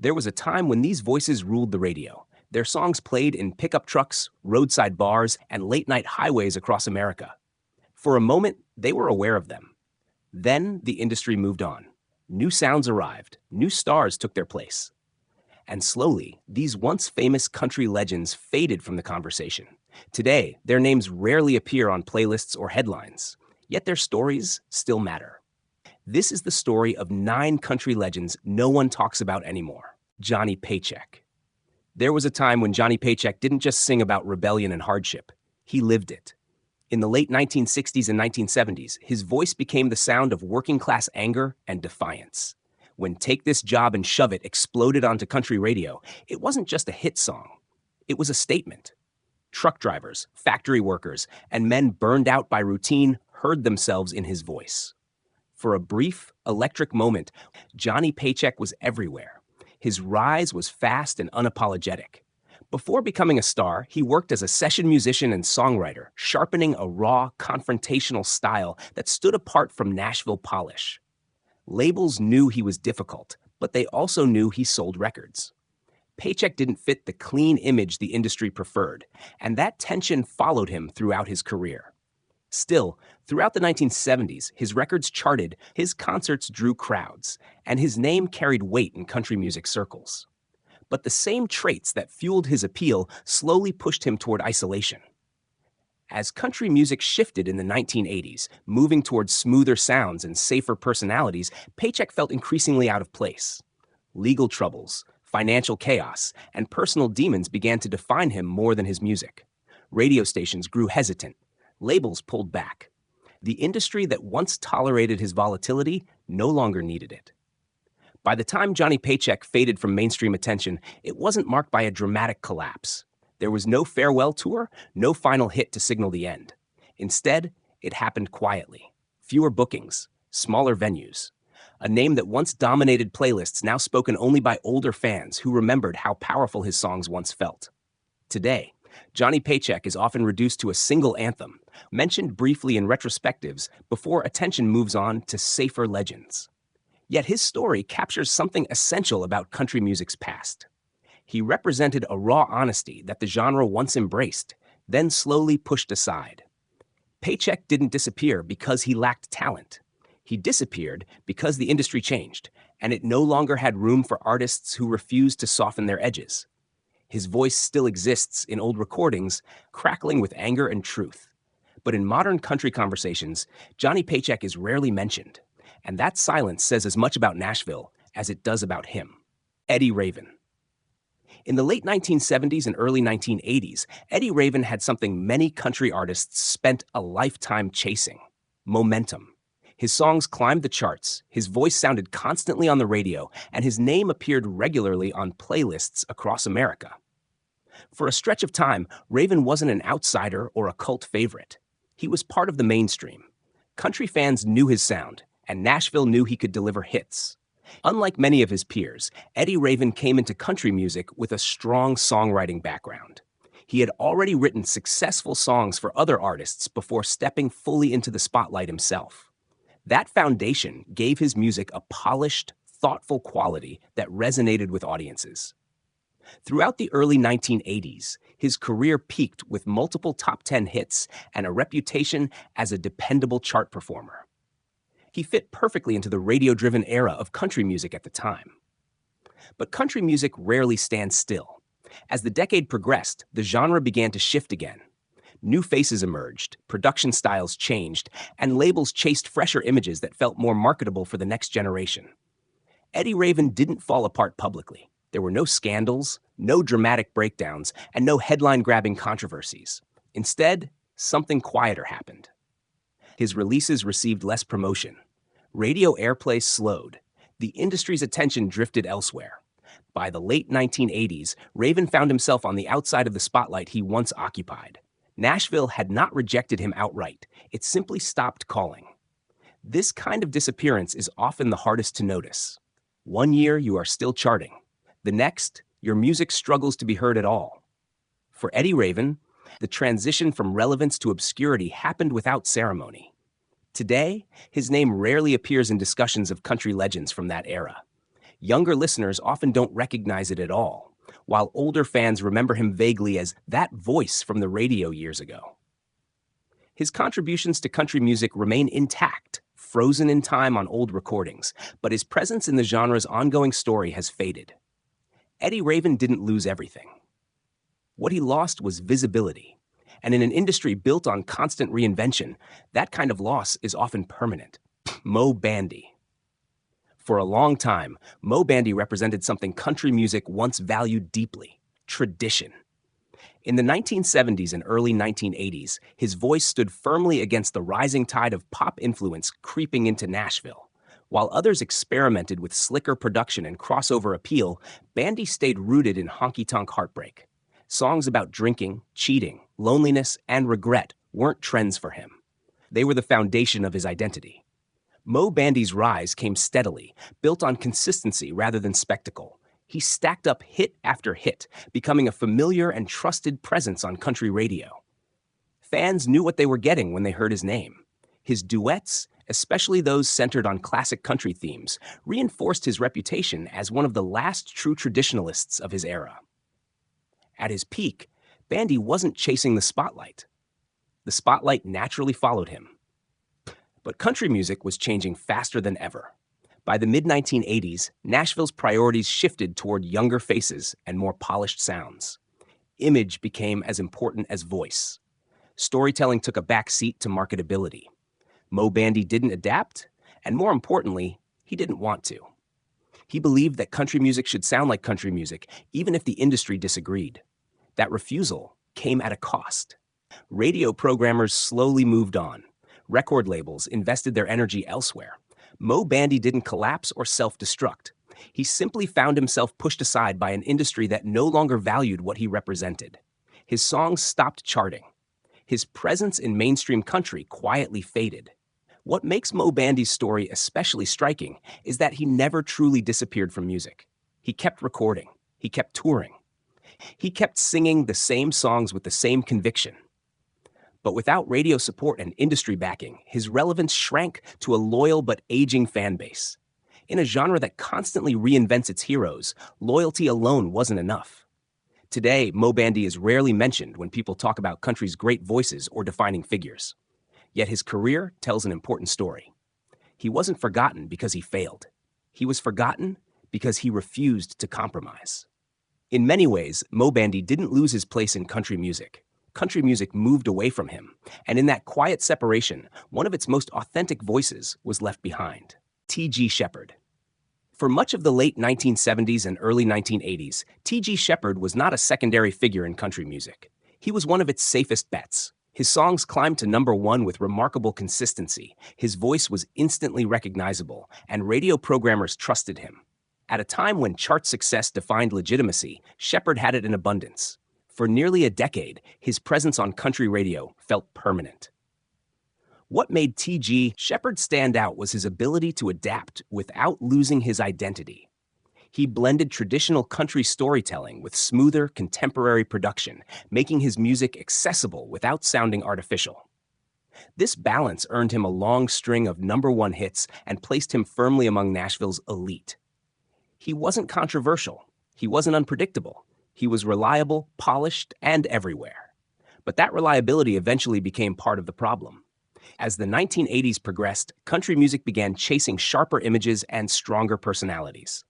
There was a time when these voices ruled the radio. Their songs played in pickup trucks, roadside bars, and late-night highways across America. For a moment, they were aware of them. Then the industry moved on. New sounds arrived, new stars took their place. And slowly, these once famous country legends faded from the conversation. Today, their names rarely appear on playlists or headlines, yet their stories still matter. This is the story of 9 country legends no one talks about anymore. Johnny Paycheck. There was a time when Johnny Paycheck didn't just sing about rebellion and hardship. He lived it. In the late 1960s and 1970s, his voice became the sound of working-class anger and defiance. When Take This Job and Shove It exploded onto country radio, it wasn't just a hit song. It was a statement. Truck drivers, factory workers, and men burned out by routine heard themselves in his voice. For a brief, electric moment, Johnny Paycheck was everywhere. His rise was fast and unapologetic. Before becoming a star, he worked as a session musician and songwriter, sharpening a raw, confrontational style that stood apart from Nashville polish. Labels knew he was difficult, but they also knew he sold records. Paycheck didn't fit the clean image the industry preferred, and that tension followed him throughout his career. Still, throughout the 1970s, his records charted, his concerts drew crowds, and his name carried weight in country music circles. But the same traits that fueled his appeal slowly pushed him toward isolation. As country music shifted in the 1980s, moving towards smoother sounds and safer personalities, Paycheck felt increasingly out of place. Legal troubles, financial chaos, and personal demons began to define him more than his music. Radio stations grew hesitant. Labels pulled back. The industry that once tolerated his volatility no longer needed it. By the time Johnny Paycheck faded from mainstream attention, it wasn't marked by a dramatic collapse. There was no farewell tour, no final hit to signal the end. Instead, it happened quietly. Fewer bookings, smaller venues. A name that once dominated playlists now spoken only by older fans who remembered how powerful his songs once felt. Today, Johnny Paycheck is often reduced to a single anthem, mentioned briefly in retrospectives before attention moves on to safer legends. Yet his story captures something essential about country music's past. He represented a raw honesty that the genre once embraced, then slowly pushed aside. Paycheck didn't disappear because he lacked talent. He disappeared because the industry changed, and it no longer had room for artists who refused to soften their edges. His voice still exists in old recordings, crackling with anger and truth. But in modern country conversations, Johnny Paycheck is rarely mentioned, and that silence says as much about Nashville as it does about him. Eddie Raven. In the late 1970s and early 1980s, Eddie Raven had something many country artists spent a lifetime chasing: momentum. His songs climbed the charts, his voice sounded constantly on the radio, and his name appeared regularly on playlists across America. For a stretch of time, Raven wasn't an outsider or a cult favorite. He was part of the mainstream. Country fans knew his sound, and Nashville knew he could deliver hits. Unlike many of his peers, Eddie Raven came into country music with a strong songwriting background. He had already written successful songs for other artists before stepping fully into the spotlight himself. That foundation gave his music a polished, thoughtful quality that resonated with audiences. Throughout the early 1980s, his career peaked with multiple top 10 hits and a reputation as a dependable chart performer. He fit perfectly into the radio-driven era of country music at the time. But country music rarely stands still. As the decade progressed, the genre began to shift again. New faces emerged, production styles changed, and labels chased fresher images that felt more marketable for the next generation. Eddie Raven didn't fall apart publicly. There were no scandals, no dramatic breakdowns, and no headline-grabbing controversies. Instead, something quieter happened. His releases received less promotion. Radio airplay slowed. The industry's attention drifted elsewhere. By the late 1980s, Raven found himself on the outside of the spotlight he once occupied. Nashville had not rejected him outright. It simply stopped calling. This kind of disappearance is often the hardest to notice. One year, you are still charting. The next, your music struggles to be heard at all. For Eddie Raven, the transition from relevance to obscurity happened without ceremony. Today, his name rarely appears in discussions of country legends from that era. Younger listeners often don't recognize it at all, while older fans remember him vaguely as that voice from the radio years ago. His contributions to country music remain intact, frozen in time on old recordings, but his presence in the genre's ongoing story has faded. Eddie Raven didn't lose everything. What he lost was visibility, and in an industry built on constant reinvention, that kind of loss is often permanent. Mo Bandy. For a long time, Mo Bandy represented something country music once valued deeply: tradition. In the 1970s and early 1980s, his voice stood firmly against the rising tide of pop influence creeping into Nashville. While others experimented with slicker production and crossover appeal, Bandy stayed rooted in honky-tonk heartbreak. Songs about drinking, cheating, loneliness, and regret weren't trends for him. They were the foundation of his identity. Mo Bandy's rise came steadily, built on consistency rather than spectacle. He stacked up hit after hit, becoming a familiar and trusted presence on country radio. Fans knew what they were getting when they heard his name. His duets, especially those centered on classic country themes, reinforced his reputation as one of the last true traditionalists of his era. At his peak, Bandy wasn't chasing the spotlight. The spotlight naturally followed him. But country music was changing faster than ever. By the mid-1980s, Nashville's priorities shifted toward younger faces and more polished sounds. Image became as important as voice. Storytelling took a back seat to marketability. Mo Bandy didn't adapt, and more importantly, he didn't want to. He believed that country music should sound like country music, even if the industry disagreed. That refusal came at a cost. Radio programmers slowly moved on. Record labels invested their energy elsewhere. Mo Bandy didn't collapse or self-destruct. He simply found himself pushed aside by an industry that no longer valued what he represented. His songs stopped charting. His presence in mainstream country quietly faded. What makes Mo Bandy's story especially striking is that he never truly disappeared from music. He kept recording. He kept touring. He kept singing the same songs with the same conviction. But without radio support and industry backing, his relevance shrank to a loyal but aging fan base. In a genre that constantly reinvents its heroes, loyalty alone wasn't enough. Today, Mo Bandy is rarely mentioned when people talk about country's great voices or defining figures. Yet his career tells an important story. He wasn't forgotten because he failed. He was forgotten because he refused to compromise. In many ways, Mo Bandy didn't lose his place in country music. Country music moved away from him, and in that quiet separation, one of its most authentic voices was left behind: T.G. Shepard. For much of the late 1970s and early 1980s, T.G. Shepard was not a secondary figure in country music. He was one of its safest bets. His songs climbed to #1 with remarkable consistency. His voice was instantly recognizable, and radio programmers trusted him. At a time when chart success defined legitimacy, Shepard had it in abundance. For nearly a decade, his presence on country radio felt permanent. What made T.G. Shepard stand out was his ability to adapt without losing his identity. He blended traditional country storytelling with smoother, contemporary production, making his music accessible without sounding artificial. This balance earned him a long string of #1 hits and placed him firmly among Nashville's elite. He wasn't controversial. He wasn't unpredictable. He was reliable, polished, and everywhere. But that reliability eventually became part of the problem. As the 1980s progressed, country music began chasing sharper images and stronger personalities.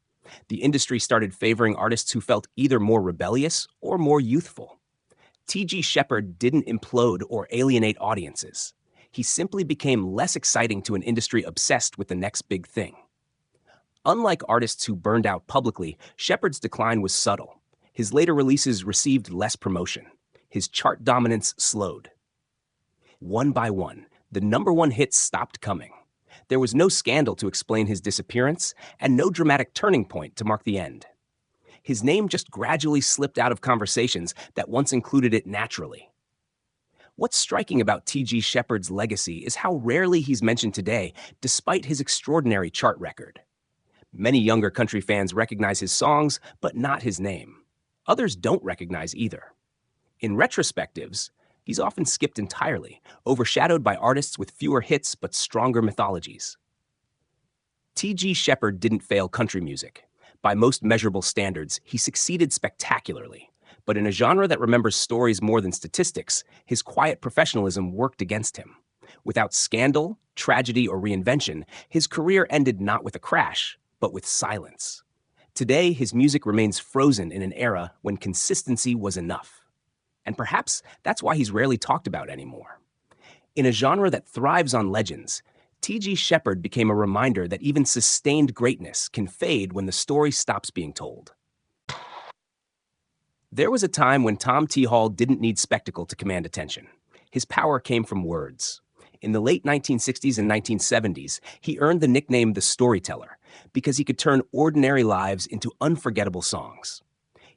The industry started favoring artists who felt either more rebellious or more youthful. T.G. Shepard didn't implode or alienate audiences. He simply became less exciting to an industry obsessed with the next big thing. Unlike artists who burned out publicly, Shepard's decline was subtle. His later releases received less promotion. His chart dominance slowed. One by one, the #1 hits stopped coming. There was no scandal to explain his disappearance, and no dramatic turning point to mark the end. His name just gradually slipped out of conversations that once included it naturally. What's striking about T.G. Shepard's legacy is how rarely he's mentioned today, despite his extraordinary chart record. Many younger country fans recognize his songs, but not his name. Others don't recognize either. In retrospectives, he's often skipped entirely, overshadowed by artists with fewer hits but stronger mythologies. T.G. Shepard didn't fail country music, By most measurable standards, he succeeded spectacularly. But in a genre that remembers stories more than statistics, his quiet professionalism worked against him. Without scandal, tragedy, or reinvention, his career ended not with a crash, but with silence. Today, his music remains frozen in an era when consistency was enough. And perhaps that's why he's rarely talked about anymore. In a genre that thrives on legends, T.G. Shepard became a reminder that even sustained greatness can fade when the story stops being told. There was a time when Tom T. Hall didn't need spectacle to command attention. His power came from words. In the late 1960s and 1970s, he earned the nickname the Storyteller because he could turn ordinary lives into unforgettable songs.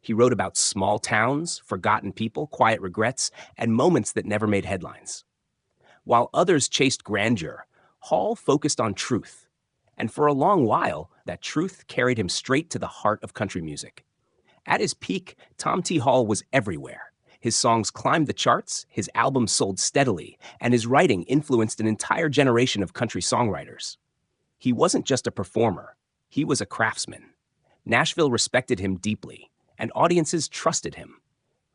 He wrote about small towns, forgotten people, quiet regrets, and moments that never made headlines. While others chased grandeur, Hall focused on truth. And for a long while, that truth carried him straight to the heart of country music. At his peak, Tom T. Hall was everywhere. His songs climbed the charts, his albums sold steadily, and his writing influenced an entire generation of country songwriters. He wasn't just a performer, he was a craftsman. Nashville respected him deeply, and audiences trusted him.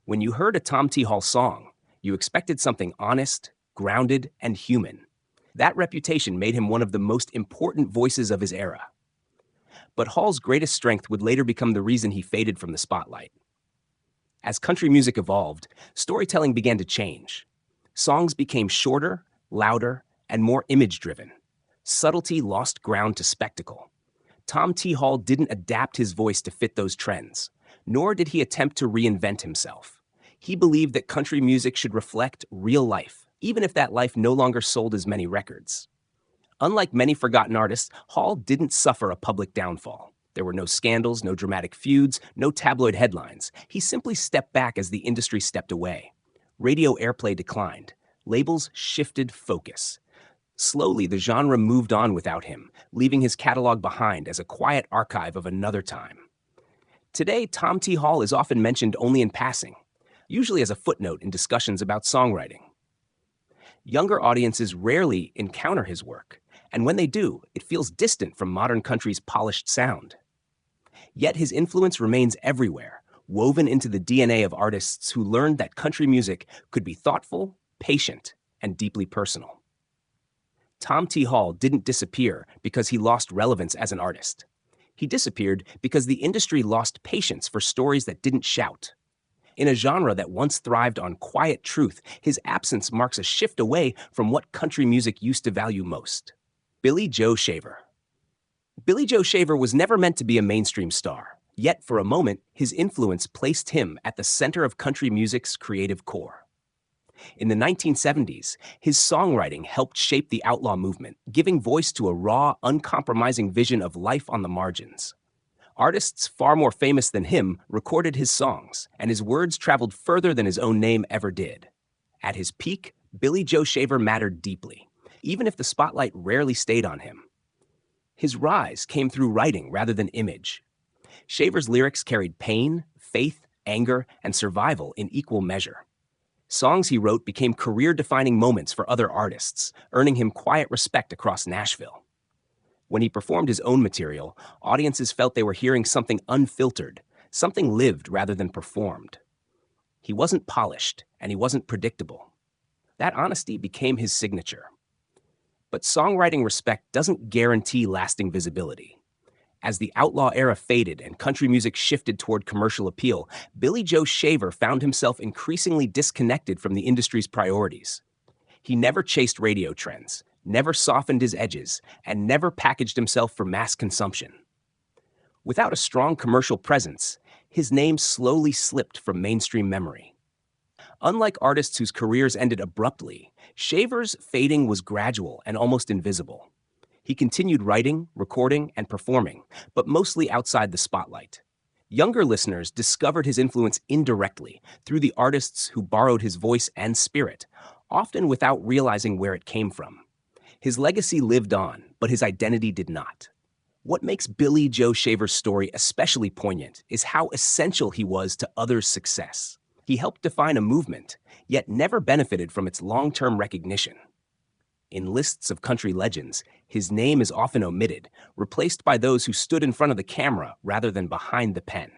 When you heard a Tom T. Hall song, you expected something honest, grounded, and human. That reputation made him one of the most important voices of his era. But Hall's greatest strength would later become the reason he faded from the spotlight. As country music evolved, storytelling began to change. Songs became shorter, louder, and more image-driven. Subtlety lost ground to spectacle. Tom T. Hall didn't adapt his voice to fit those trends, nor did he attempt to reinvent himself. He believed that country music should reflect real life, even if that life no longer sold as many records. Unlike many forgotten artists, Hall didn't suffer a public downfall. There were no scandals, no dramatic feuds, no tabloid headlines. He simply stepped back as the industry stepped away. Radio airplay declined. Labels shifted focus. Slowly, the genre moved on without him, leaving his catalog behind as a quiet archive of another time. Today, Tom T. Hall is often mentioned only in passing, usually as a footnote in discussions about songwriting. Younger audiences rarely encounter his work, and when they do, it feels distant from modern country's polished sound. Yet his influence remains everywhere, woven into the DNA of artists who learned that country music could be thoughtful, patient, and deeply personal. Tom T. Hall didn't disappear because he lost relevance as an artist. He disappeared because the industry lost patience for stories that didn't shout. In a genre that once thrived on quiet truth, his absence marks a shift away from what country music used to value most. Billy Joe Shaver. Billy Joe Shaver was never meant to be a mainstream star, yet for a moment, his influence placed him at the center of country music's creative core. In the 1970s, his songwriting helped shape the outlaw movement, giving voice to a raw, uncompromising vision of life on the margins. Artists far more famous than him recorded his songs, and his words traveled further than his own name ever did. At his peak, Billy Joe Shaver mattered deeply, even if the spotlight rarely stayed on him. His rise came through writing rather than image. Shaver's lyrics carried pain, faith, anger, and survival in equal measure. Songs he wrote became career-defining moments for other artists, earning him quiet respect across Nashville. When he performed his own material, audiences felt they were hearing something unfiltered, something lived rather than performed. He wasn't polished, and he wasn't predictable. That honesty became his signature. But songwriting respect doesn't guarantee lasting visibility. As the outlaw era faded and country music shifted toward commercial appeal, Billy Joe Shaver found himself increasingly disconnected from the industry's priorities. He never chased radio trends, never softened his edges, and never packaged himself for mass consumption. Without a strong commercial presence, his name slowly slipped from mainstream memory. Unlike artists whose careers ended abruptly, Shaver's fading was gradual and almost invisible. He continued writing, recording, and performing, but mostly outside the spotlight. Younger listeners discovered his influence indirectly through the artists who borrowed his voice and spirit, often without realizing where it came from. His legacy lived on, but his identity did not. What makes Billy Joe Shaver's story especially poignant is how essential he was to others' success. He helped define a movement, yet never benefited from its long-term recognition. In lists of country legends, his name is often omitted, replaced by those who stood in front of the camera rather than behind the pen.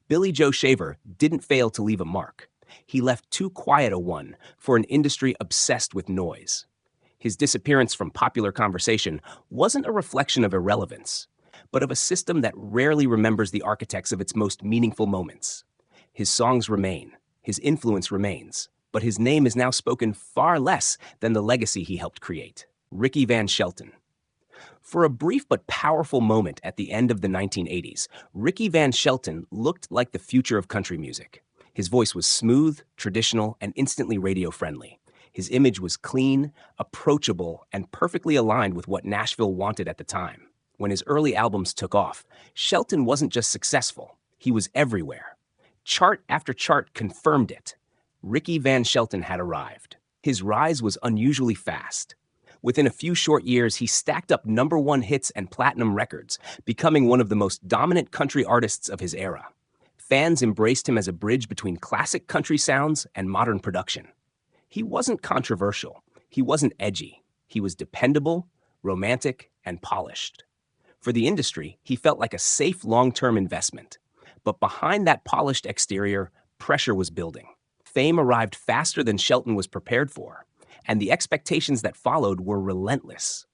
Billy Joe Shaver didn't fail to leave a mark. He left too quiet a one for an industry obsessed with noise. His disappearance from popular conversation wasn't a reflection of irrelevance, but of a system that rarely remembers the architects of its most meaningful moments. His songs remain, his influence remains, but his name is now spoken far less than the legacy he helped create. Ricky Van Shelton. For a brief but powerful moment at the end of the 1980s, Ricky Van Shelton looked like the future of country music. His voice was smooth, traditional, and instantly radio-friendly. His image was clean, approachable, and perfectly aligned with what Nashville wanted at the time. When his early albums took off, Shelton wasn't just successful, he was everywhere. Chart after chart confirmed it. Ricky Van Shelton had arrived. His rise was unusually fast. Within a few short years, he stacked up #1 hits and platinum records, becoming one of the most dominant country artists of his era. Fans embraced him as a bridge between classic country sounds and modern production. He wasn't controversial. He wasn't edgy. He was dependable, romantic, and polished. For the industry, he felt like a safe long-term investment. But behind that polished exterior, pressure was building. Fame arrived faster than Shelton was prepared for, and the expectations that followed were relentless.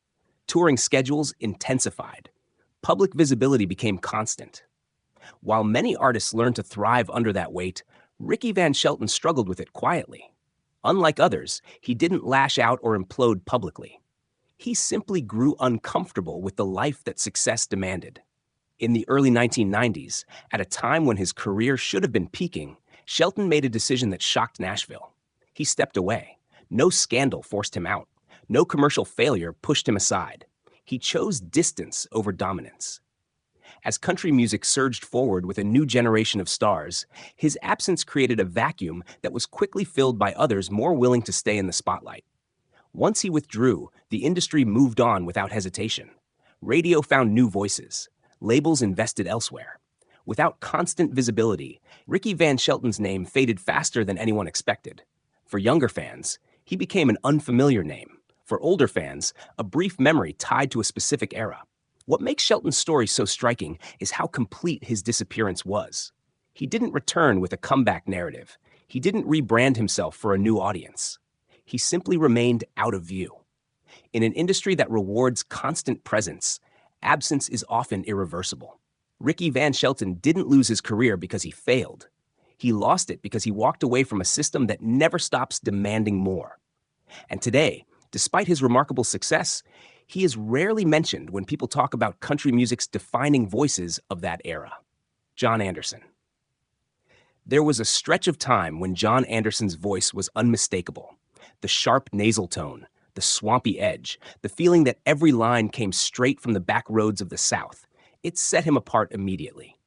Touring schedules intensified. Public visibility became constant. While many artists learned to thrive under that weight, Ricky Van Shelton struggled with it quietly. Unlike others, he didn't lash out or implode publicly. He simply grew uncomfortable with the life that success demanded. In the early 1990s, at a time when his career should have been peaking, Shelton made a decision that shocked Nashville. He stepped away. No scandal forced him out. No commercial failure pushed him aside. He chose distance over dominance. As country music surged forward with a new generation of stars, his absence created a vacuum that was quickly filled by others more willing to stay in the spotlight. Once he withdrew, the industry moved on without hesitation. Radio found new voices. Labels invested elsewhere. Without constant visibility, Ricky Van Shelton's name faded faster than anyone expected. For younger fans, he became an unfamiliar name. For older fans, a brief memory tied to a specific era. What makes Shelton's story so striking is how complete his disappearance was. He didn't return with a comeback narrative. He didn't rebrand himself for a new audience. He simply remained out of view. In an industry that rewards constant presence, absence is often irreversible. Ricky Van Shelton didn't lose his career because he failed. He lost it because he walked away from a system that never stops demanding more. And today, despite his remarkable success, he is rarely mentioned when people talk about country music's defining voices of that era. John Anderson. There was a stretch of time when John Anderson's voice was unmistakable. The sharp nasal tone, the swampy edge, the feeling that every line came straight from the back roads of the South. It set him apart immediately.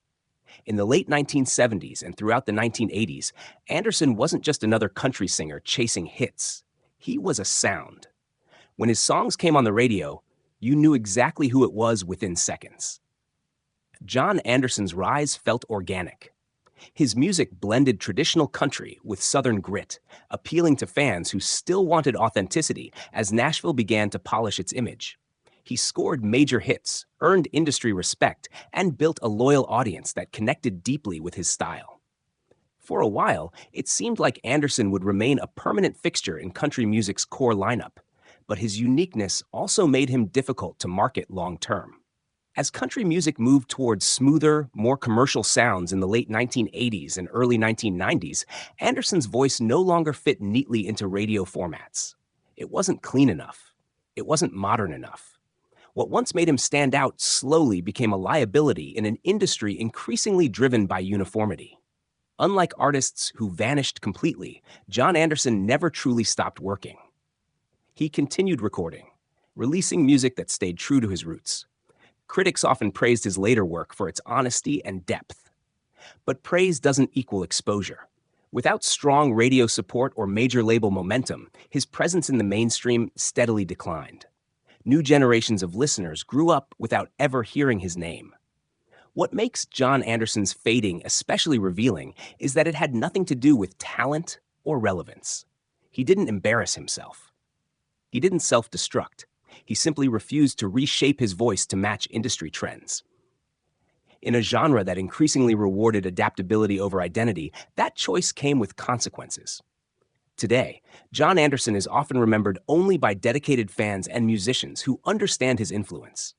In the late 1970s and throughout the 1980s, Anderson wasn't just another country singer chasing hits. He was a sound. When his songs came on the radio, you knew exactly who it was within seconds. John Anderson's rise felt organic. His music blended traditional country with Southern grit, appealing to fans who still wanted authenticity as Nashville began to polish its image. He scored major hits, earned industry respect, and built a loyal audience that connected deeply with his style. For a while, it seemed like Anderson would remain a permanent fixture in country music's core lineup, but his uniqueness also made him difficult to market long-term. As country music moved towards smoother, more commercial sounds in the late 1980s and early 1990s, Anderson's voice no longer fit neatly into radio formats. It wasn't clean enough. It wasn't modern enough. What once made him stand out slowly became a liability in an industry increasingly driven by uniformity. Unlike artists who vanished completely, John Anderson never truly stopped working. He continued recording, releasing music that stayed true to his roots. Critics often praised his later work for its honesty and depth. But praise doesn't equal exposure. Without strong radio support or major label momentum, his presence in the mainstream steadily declined. New generations of listeners grew up without ever hearing his name. What makes John Anderson's fading especially revealing is that it had nothing to do with talent or relevance. He didn't embarrass himself. He didn't self-destruct. He simply refused to reshape his voice to match industry trends. In a genre that increasingly rewarded adaptability over identity, that choice came with consequences. Today, John Anderson is often remembered only by dedicated fans and musicians who understand his influence.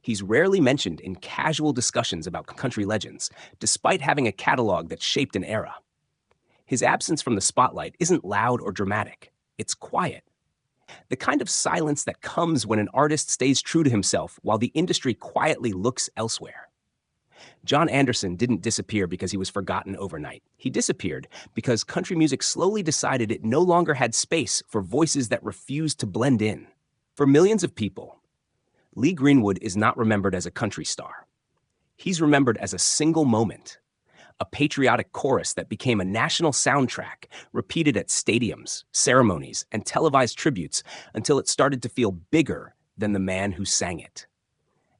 He's rarely mentioned in casual discussions about country legends, despite having a catalog that shaped an era. His absence from the spotlight isn't loud or dramatic. It's quiet. The kind of silence that comes when an artist stays true to himself while the industry quietly looks elsewhere. John Anderson didn't disappear because he was forgotten overnight. He disappeared because country music slowly decided it no longer had space for voices that refused to blend in. For millions of people, Lee Greenwood is not remembered as a country star. He's remembered as a single moment, a patriotic chorus that became a national soundtrack, repeated at stadiums, ceremonies, and televised tributes until it started to feel bigger than the man who sang it.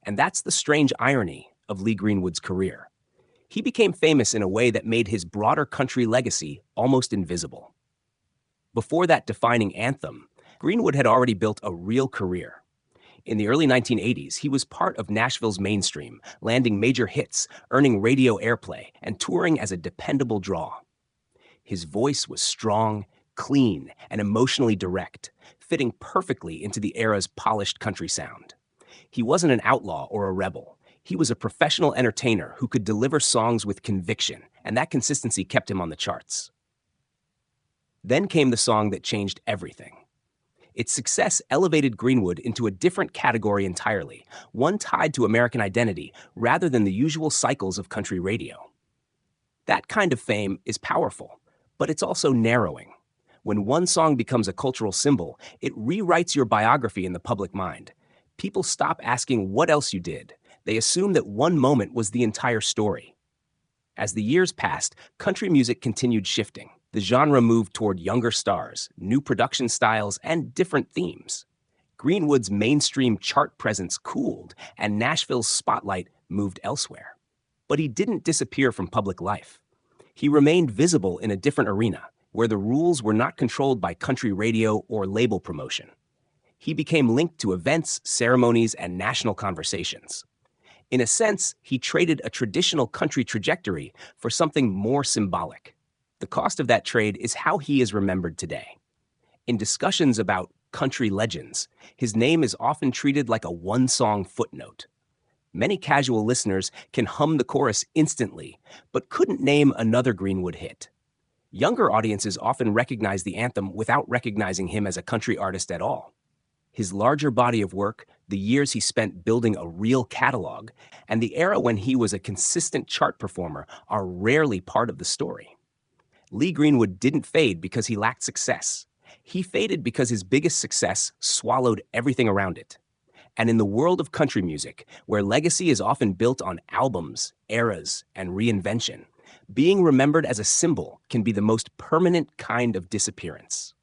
And that's the strange irony of Lee Greenwood's career. He became famous in a way that made his broader country legacy almost invisible. Before that defining anthem, Greenwood had already built a real career. In the early 1980s, he was part of Nashville's mainstream, landing major hits, earning radio airplay, and touring as a dependable draw. His voice was strong, clean, and emotionally direct, fitting perfectly into the era's polished country sound. He wasn't an outlaw or a rebel. He was a professional entertainer who could deliver songs with conviction, and that consistency kept him on the charts. Then came the song that changed everything. Its success elevated Greenwood into a different category entirely, one tied to American identity rather than the usual cycles of country radio. That kind of fame is powerful, but it's also narrowing. When one song becomes a cultural symbol, it rewrites your biography in the public mind. People stop asking what else you did. They assume that one moment was the entire story. As the years passed, country music continued shifting. The genre moved toward younger stars, new production styles, and different themes. Greenwood's mainstream chart presence cooled, and Nashville's spotlight moved elsewhere. But he didn't disappear from public life. He remained visible in a different arena, where the rules were not controlled by country radio or label promotion. He became linked to events, ceremonies, and national conversations. In a sense, he traded a traditional country trajectory for something more symbolic. The cost of that trade is how he is remembered today. In discussions about country legends, his name is often treated like a one-song footnote. Many casual listeners can hum the chorus instantly, but couldn't name another Greenwood hit. Younger audiences often recognize the anthem without recognizing him as a country artist at all. His larger body of work, the years he spent building a real catalog, and the era when he was a consistent chart performer are rarely part of the story. Lee Greenwood didn't fade because he lacked success. He faded because his biggest success swallowed everything around it. And in the world of country music, where legacy is often built on albums, eras, and reinvention, being remembered as a symbol can be the most permanent kind of disappearance.